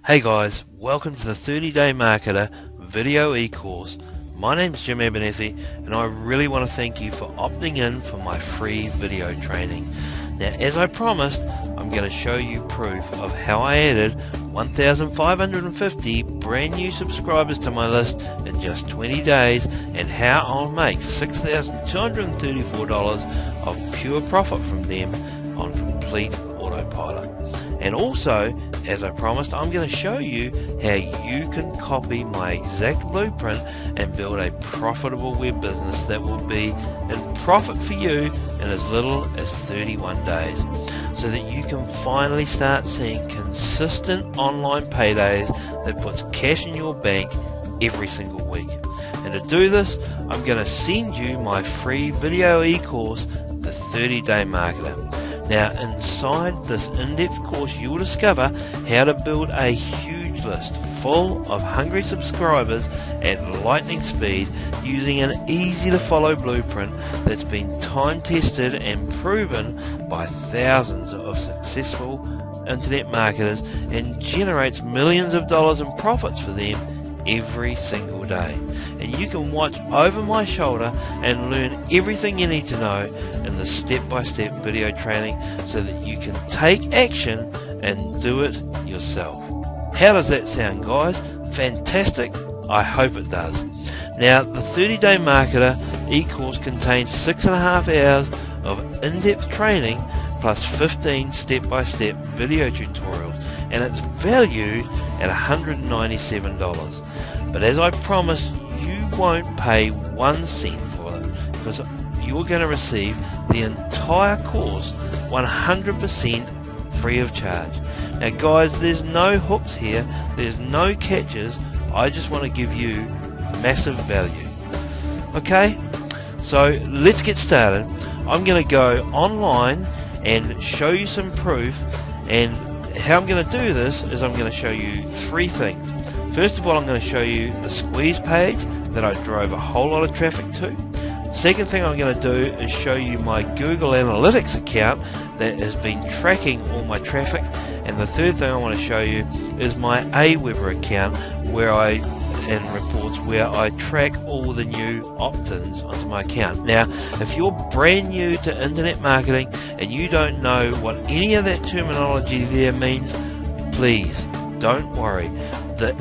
Hey guys, welcome to the 30-Day Marketer video e-course. My name's Jim Abernethy and I really want to thank you for opting in for my free video training. Now, as I promised, I'm going to show you proof of how I added 1,550 brand new subscribers to my list in just 20 days and how I'll make $6,234 of pure profit from them on complete autopilot. And also, as I promised, I'm going to show you how you can copy my exact blueprint and build a profitable web business that will be in profit for you in as little as 31 days, so that you can finally start seeing consistent online paydays that puts cash in your bank every single week. And to do this, I'm going to send you my free video e-course, the 30-Day Marketer. Now, inside this in-depth course, you will discover how to build a huge list full of hungry subscribers at lightning speed using an easy-to-follow blueprint that's been time-tested and proven by thousands of successful internet marketers and generates millions of dollars in profits for them every single day. And you can watch over my shoulder and learn everything you need to know in the step-by-step video training so that you can take action and do it yourself. How does that sound, guys? Fantastic? I hope it does. Now, the 30-Day Marketer e-course contains 6.5 hours of in-depth training plus 15 step-by-step video tutorials, and it's valued at $197. But as I promised, you won't pay 1 cent for it, because you're going to receive the entire course 100% free of charge. Now guys, there's no hooks here, there's no catches. I just want to give you massive value. Okay, so let's get started. I'm going to go online and show you some proof, and how I'm going to do this is I'm going to show you 3 things. First of all, I'm going to show you the squeeze page that I drove a whole lot of traffic to. Second thing I'm going to do is show you my Google Analytics account that has been tracking all my traffic. And the third thing I want to show you is my Aweber account and reports where I track all the new opt-ins onto my account. Now, if you're brand new to internet marketing and you don't know what any of that terminology there means, please don't worry. The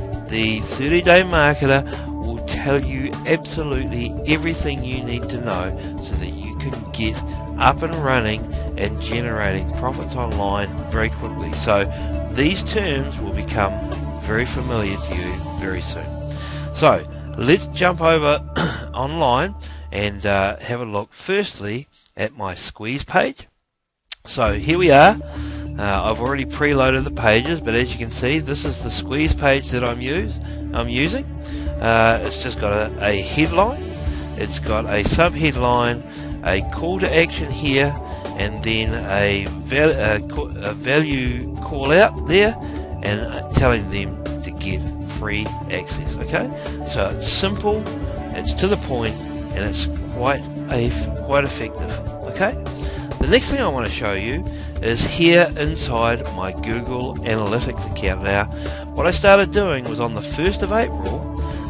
30-Day Marketer will tell you absolutely everything you need to know so that you can get up and running and generating profits online very quickly. So these terms will become very familiar to you very soon. So let's jump over online and have a look firstly at my squeeze page. So here we are. I've already preloaded the pages, but as you can see, this is the squeeze page that I'm using. It's just got a headline, it's got a sub-headline, a call to action here, and then a value call out there, and telling them to get free access. Okay, so it's simple, it's to the point, and it's quite effective. Okay, the next thing I want to show you is here inside my Google Analytics account. Now, what I started doing was on the 1st of April,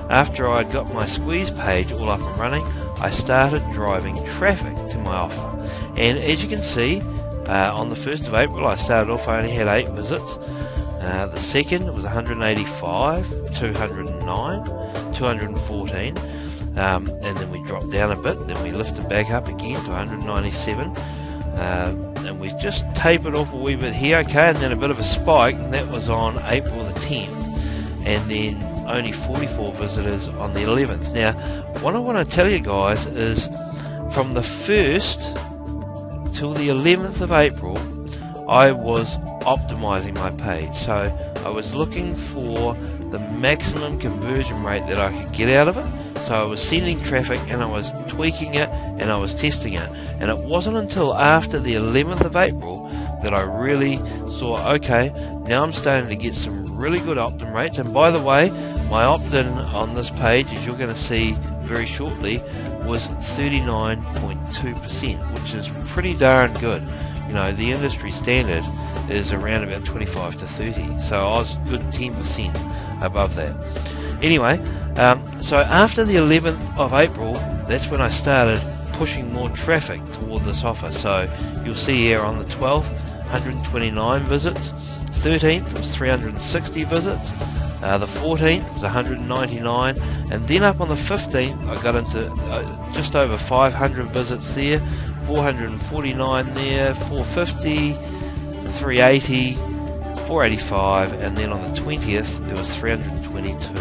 after I'd got my squeeze page all up and running, I started driving traffic to my offer. And as you can see, on the 1st of April, I started off, I only had 8 visits. The second was 185, 209, 214, and then we dropped down a bit, then we lifted back up again to 197, and we just tapered off a wee bit here, okay, and then a bit of a spike, and that was on April the 10th, and then only 44 visitors on the 11th. Now, what I want to tell you guys is from the 1st till the 11th of April, I was optimizing my page. So I was looking for the maximum conversion rate that I could get out of it. So I was sending traffic and I was tweaking it and I was testing it. And it wasn't until after the 11th of April that I really saw, okay, now I'm starting to get some really good opt-in rates. And by the way, my opt-in on this page, as you're going to see very shortly, was 39.2%, which is pretty darn good. you know, the industry standard is around about 25 to 30, so I was a good 10% above that. Anyway, so after the 11th of April, that's when I started pushing more traffic toward this offer. So you'll see here on the 12th, 129 visits, 13th was 360 visits, the 14th was 199, and then up on the 15th I got into just over 500 visits there, 449 there, 450, 380, 485, and then on the 20th there was 322.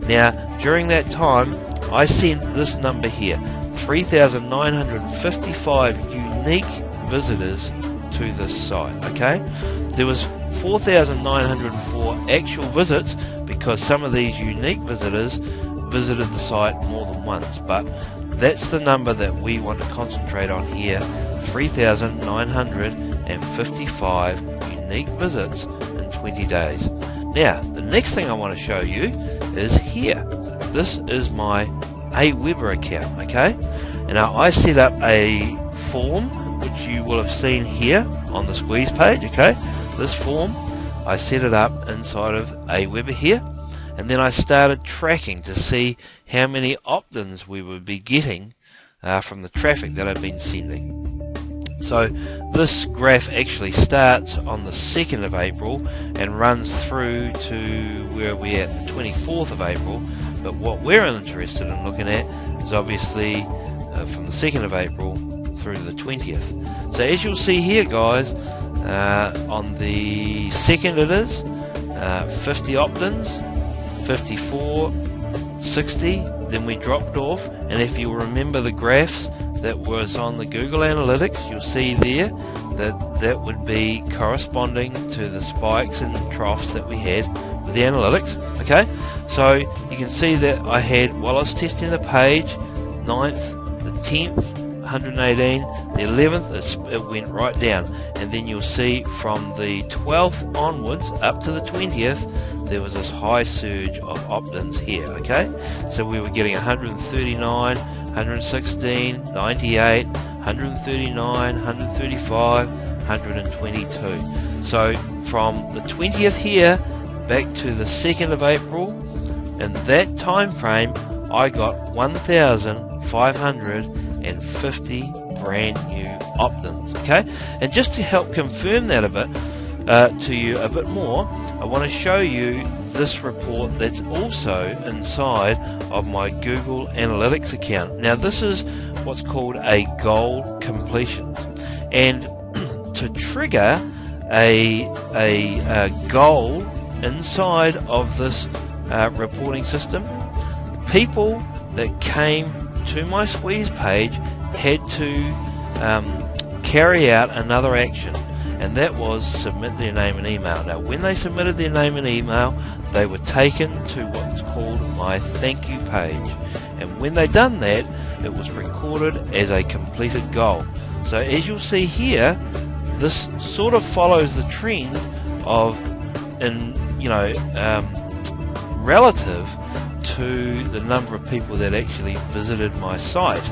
Now during that time I sent this number here, 3,955 unique visitors to this site. Okay, there was 4,904 actual visits because some of these unique visitors visited the site more than once, but that's the number that we want to concentrate on here, 3,955 unique visits in 20 days. Now the next thing I want to show you is here. This is my Aweber account. Okay, and now I set up a form which you will have seen here on the squeeze page. Okay, this form I set it up inside of Aweber here, and then I started tracking to see how many opt-ins we would be getting from the traffic that I've been sending. So this graph actually starts on the 2nd of April and runs through to where we're at, the 24th of April. But what we're interested in looking at is obviously from the 2nd of April through to the 20th. So as you'll see here, guys, on the 2nd it is 50 opt-ins, 54, 60, then we dropped off, and if you remember the graphs that was on the Google Analytics, you'll see there that would be corresponding to the spikes and troughs that we had with the analytics. Okay, so you can see that I had, while I was testing the page, 9th, the 10th, 118, the 11th it went right down, and then you'll see from the 12th onwards up to the 20th there was this high surge of opt-ins here. Okay, so we were getting 139, 116, 98, 139, 135, 122. So from the 20th here back to the 2nd of April, in that time frame I got 1,550 brand new opt-ins. Okay, and just to help confirm that a bit to you a bit more, I want to show you this report that's also inside of my Google Analytics account. Now this is what's called a goal completions, and to trigger a goal inside of this reporting system, people that came to my squeeze page had to carry out another action, and that was submit their name and email. Now when they submitted their name and email, they were taken to what's called my thank you page, and when they done that, it was recorded as a completed goal. So as you'll see here, this sort of follows the trend of, relative to the number of people that actually visited my site,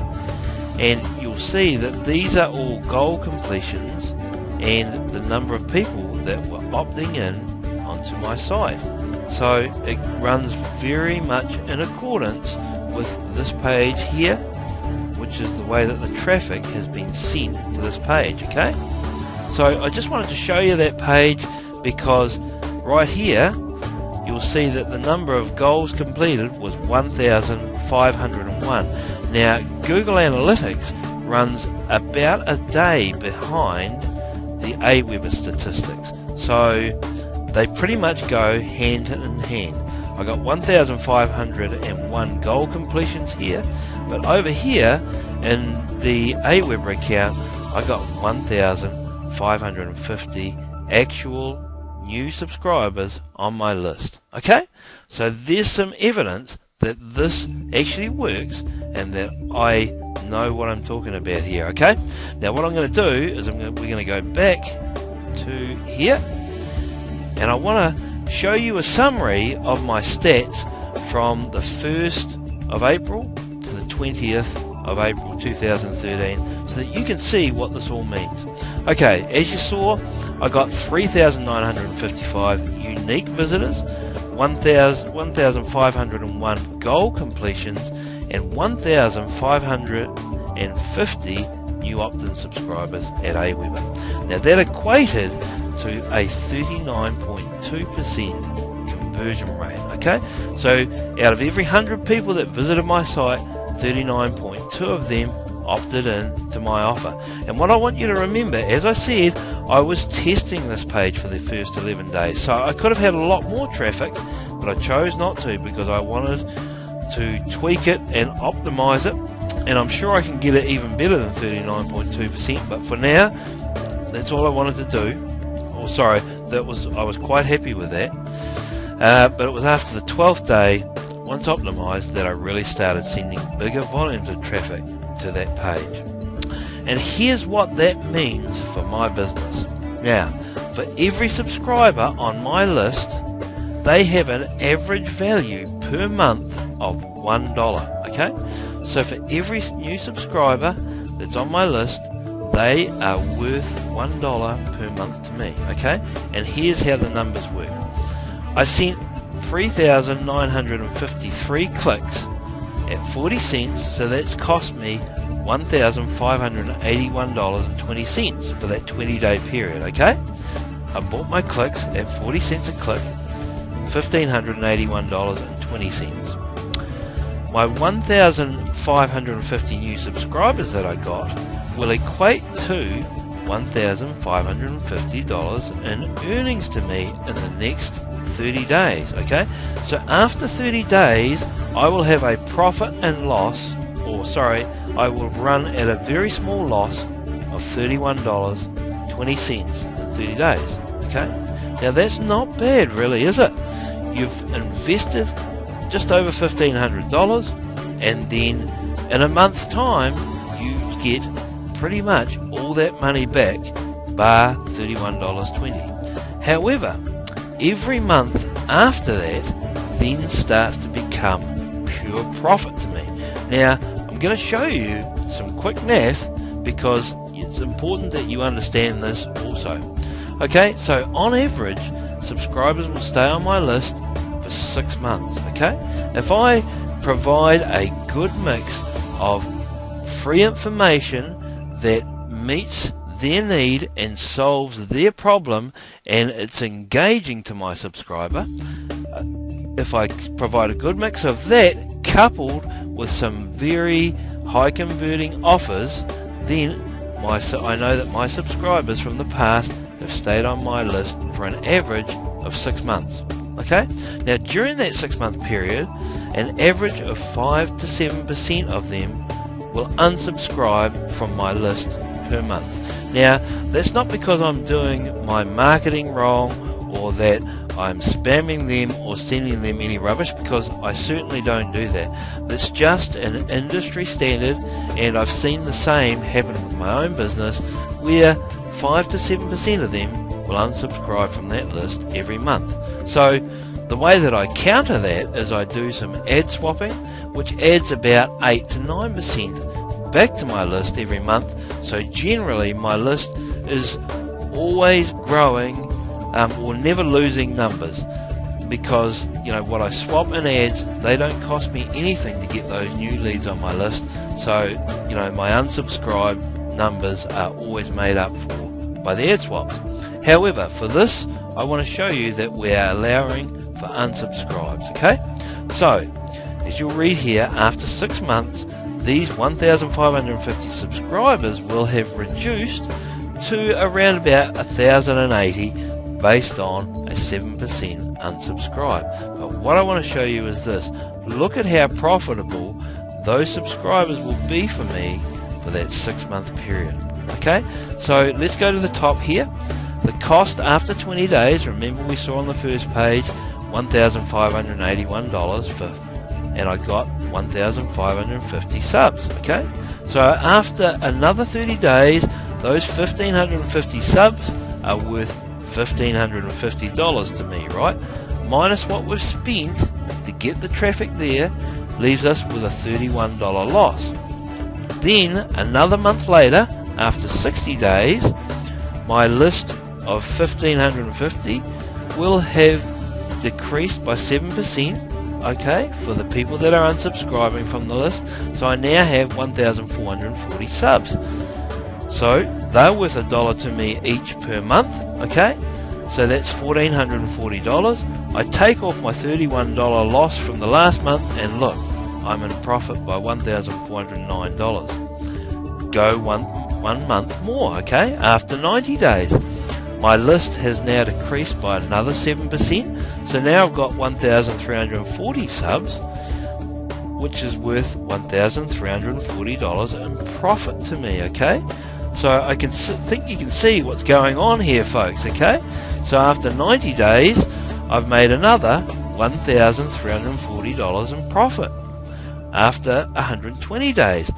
and you'll see that these are all goal completions and the number of people that were opting in onto my site. So it runs very much in accordance with this page here, which is the way that the traffic has been sent to this page. Okay, so I just wanted to show you that page because right here you'll see that the number of goals completed was 1,501. Now Google Analytics runs about a day behind the Aweber statistics, so they pretty much go hand in hand. I got 1,501 goal completions here, but over here in the Aweber account I got 1,550 actual new subscribers on my list. Okay, so there's some evidence that this actually works and that I know what I'm talking about here. Okay, now what I'm going to do is we're going to go back to here, and I want to show you a summary of my stats from the 1st of April to the 20th of April 2013 so that you can see what this all means. Okay, as you saw, I got 3,955 unique visitors, 1,501 goal completions, and 1,550 new opt-in subscribers at Aweber. Now that equated to a 39.2% conversion rate. Okay, so out of every 100 people that visited my site, 39.2 of them opted in to my offer. And what I want you to remember, as I said, I was testing this page for the first 11 days, so I could have had a lot more traffic, but I chose not to because I wanted to tweak it and optimize it, and I'm sure I can get it even better than 39.2%, but for now that's all I wanted to do. Oh, sorry, I was quite happy with that, but it was after the 12th day, once optimized, that I really started sending bigger volumes of traffic to that page. And here's what that means for my business. Now, for every subscriber on my list, they have an average value per month of $1. Okay, so for every new subscriber that's on my list, they are worth $1 per month to me. Okay, and here's how the numbers work. I sent 3,953 clicks at 40 cents, so that's cost me $1,581.20 for that 20-day period. Okay, I bought my clicks at 40 cents a click, $1,581.20. My 1,550 new subscribers that I got will equate to $1,550 in earnings to me in the next 30 days. Okay, so after 30 days I will have a profit and loss, I will run at a very small loss of $31.20 in 30 days. Okay, now that's not bad really, is it? You've invested just over $1,500, and then in a month's time you get pretty much all that money back, bar $31.20. However, every month after that then starts to become pure profit to me. Now I'm going to show you some quick math because it's important that you understand this also. Okay, so on average subscribers will stay on my list for 6 months. Okay, if I provide a good mix of free information that meets their need and solves their problem, and it's engaging to my subscriber, if I provide a good mix of that coupled with some very high converting offers, then I know that my subscribers from the past have stayed on my list for an average of 6 months. Okay, now during that 6 month period, an average of 5 to 7% of them will unsubscribe from my list per month. Now that's not because I'm doing my marketing wrong or that I'm spamming them or sending them any rubbish, because I certainly don't do that. That's just an industry standard, and I've seen the same happen with my own business where 5 to 7% of them will unsubscribe from that list every month. So the way that I counter that is I do some ad swapping, which adds about 8 to 9% back to my list every month. So generally my list is always growing or never losing numbers, because what I swap in ads, they don't cost me anything to get those new leads on my list. So my unsubscribed numbers are always made up for by the ad swaps. However, for this I want to show you that we are allowing for unsubscribes. Okay, so as you'll read here, after 6 months these 1,550 subscribers will have reduced to around about 1,080 based on a 7% unsubscribe. But what I want to show you is this. Look at how profitable those subscribers will be for me for that 6 month period. Okay, so let's go to the top here. The cost after 20 days, remember we saw on the first page $1,581 for, and I got 1,550 subs. Okay, so after another 30 days those 1,550 subs are worth $1,550 to me, right? Minus what we've spent to get the traffic there leaves us with a $31 loss. Then another month later, after 60 days, my list of 1,550 will have decreased by 7%, okay, for the people that are unsubscribing from the list. So I now have 1,440 subs. So they're worth $1 to me each per month, okay? So that's $1,440. I take off my $31 loss from the last month, and look, I'm in profit by $1,409. Go one month more, okay? After 90 days, my list has now decreased by another 7%. So now I've got 1,340 subs, which is worth $1,340 in profit to me, okay? So I can think you can see what's going on here, folks, okay? So after 90 days, I've made another $1,340 in profit. After 120 days,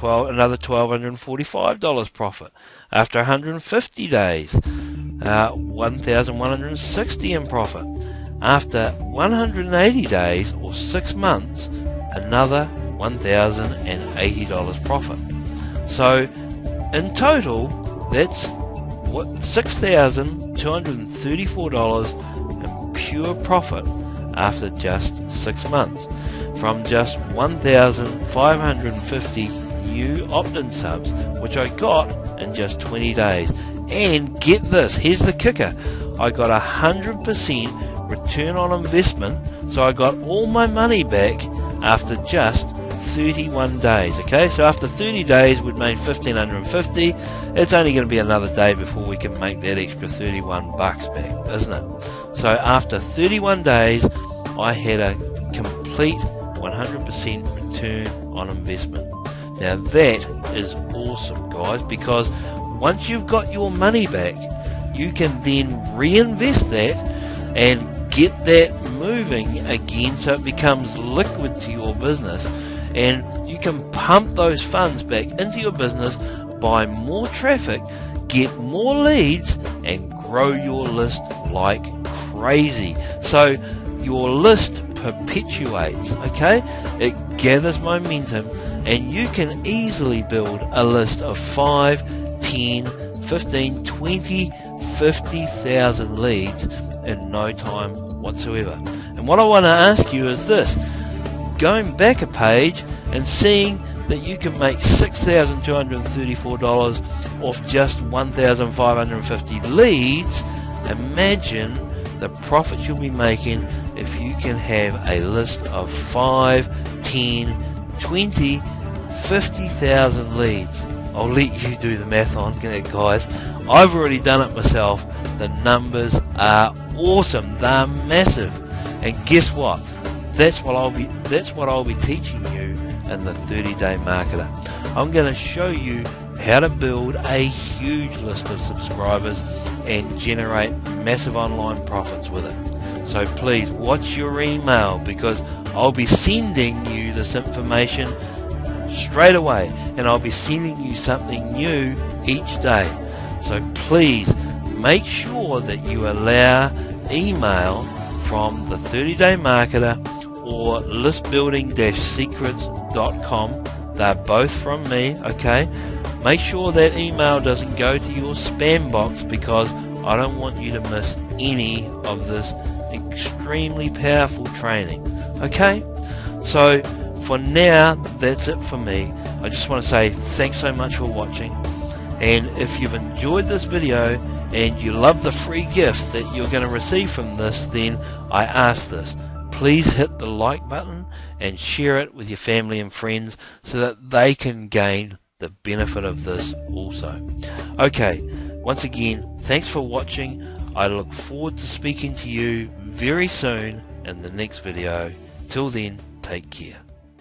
another $1,245 profit. After 150 days, $1,160 in profit. After 180 days or 6 months, another $1,080 profit. So in total, that's what $6,234 in pure profit after just 6 months, from just 1,550 new opt-in subs, which I got in just 20 days. And get this, here's the kicker, I got 100% return on investment, so I got all my money back after just 31 days. Okay, so after 30 days we'd made 1,550. It's only going to be another day before we can make that extra 31 bucks back, isn't it? So after 31 days I had a complete 100% return on investment. Now that is awesome, guys, because once you've got your money back, you can then reinvest that and get that moving again so it becomes liquid to your business, and you can pump those funds back into your business, buy more traffic, get more leads, and grow your list like crazy. So your list perpetuates, okay? It gathers momentum, and you can easily build a list of 5, 10, 15, 20, 50,000 leads in no time whatsoever. And what I want to ask you is this: going back a page and seeing that you can make $6,234 off just 1,550 leads, imagine the profits you'll be making if you can have a list of 5, 10, 20, 50,000 leads. I'll let you do the math on that, guys. I've already done it myself. The numbers are awesome. They're massive. And guess what? That's what I'll be teaching you in the 30-day marketer. I'm going to show you how to build a huge list of subscribers and generate massive online profits with it. So please watch your email, because I'll be sending you this information straight away, and I'll be sending you something new each day. So please make sure that you allow email from the 30-day marketer or listbuilding-secrets.com. They're both from me, okay? Make sure that email doesn't go to your spam box, because I don't want you to miss any of this extremely powerful training, okay? So for now, that's it for me. I just want to say thanks so much for watching, and if you've enjoyed this video and you love the free gift that you're going to receive from this, then I ask this: please hit the like button and share it with your family and friends so that they can gain the benefit of this also. Okay, once again, thanks for watching. I look forward to speaking to you very soon in the next video. Till then, take care.